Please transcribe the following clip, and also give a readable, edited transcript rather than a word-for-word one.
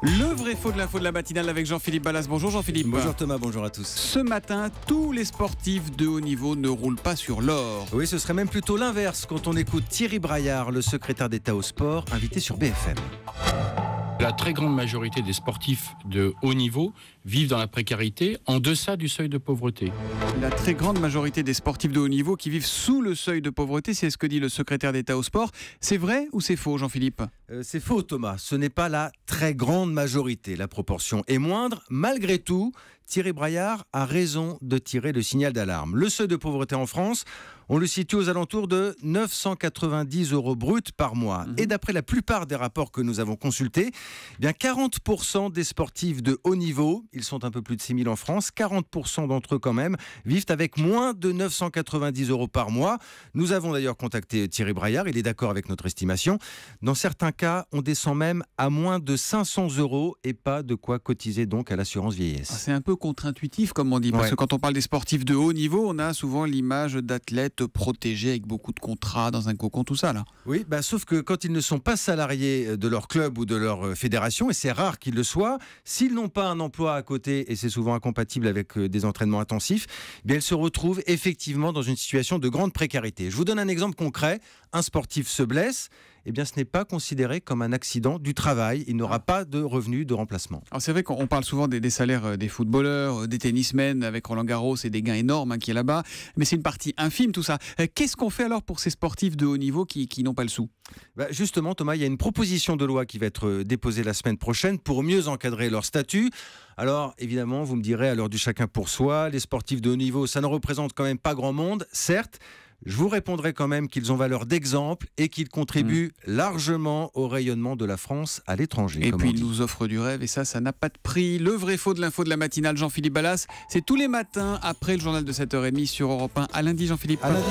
Le vrai faux de l'info de la matinale avec Jean-Philippe Ballas. Bonjour Jean-Philippe. Bonjour Thomas, bonjour à tous. Ce matin, tous les sportifs de haut niveau ne roulent pas sur l'or. Oui, ce serait même plutôt l'inverse quand on écoute Thierry Braillard, le secrétaire d'État au sport, invité sur BFM. La très grande majorité des sportifs de haut niveau vivent dans la précarité, en deçà du seuil de pauvreté. La très grande majorité des sportifs de haut niveau qui vivent sous le seuil de pauvreté, c'est ce que dit le secrétaire d'État au sport. C'est vrai ou c'est faux, Jean-Philippe ? C'est faux Thomas, ce n'est pas la très grande majorité. La proportion est moindre. Malgré tout, Thierry Braillard a raison de tirer le signal d'alarme. Le seuil de pauvreté en France, on le situe aux alentours de 990 € bruts par mois. Et d'après la plupart des rapports que nous avons consultés, eh bien 40% des sportifs de haut niveau, ils sont un peu plus de 6 000 en France, 40% d'entre eux quand même, vivent avec moins de 990 € par mois. Nous avons d'ailleurs contacté Thierry Braillard, il est d'accord avec notre estimation. Dans certains cas, on descend même à moins de 500 € et pas de quoi cotiser donc à l'assurance vieillesse. C'est un peu contre-intuitif comme on dit, parce que quand on parle des sportifs de haut niveau, on a souvent l'image d'athlètes protégés avec beaucoup de contrats dans un cocon, tout ça là. Oui, sauf que quand ils ne sont pas salariés de leur club ou de leur fédération, et c'est rare qu'ils le soient, s'ils n'ont pas un emploi à côté, et c'est souvent incompatible avec des entraînements intensifs, eh bien ils se retrouvent effectivement dans une situation de grande précarité. Je vous donne un exemple concret, un sportif se blesse, eh bien ce n'est pas considéré comme un accident du travail, il n'aura pas de revenus de remplacement. Alors c'est vrai qu'on parle souvent des salaires des footballeurs, des tennismen avec Roland Garros et des gains énormes qui est là-bas, mais c'est une partie infime tout ça. Qu'est-ce qu'on fait alors pour ces sportifs de haut niveau qui n'ont pas le sou ? Justement Thomas, il y a une proposition de loi qui va être déposée la semaine prochaine pour mieux encadrer leur statut. Alors évidemment, vous me direz à l'heure du chacun pour soi, les sportifs de haut niveau, ça ne représente quand même pas grand monde, certes. Je vous répondrai quand même qu'ils ont valeur d'exemple et qu'ils contribuent largement au rayonnement de la France à l'étranger. Et puis ils nous offrent du rêve et ça n'a pas de prix. Le vrai faux de l'info de la matinale, Jean-Philippe Ballas, c'est tous les matins après le journal de 7h30 sur Europe 1. À lundi Jean-Philippe. À lundi.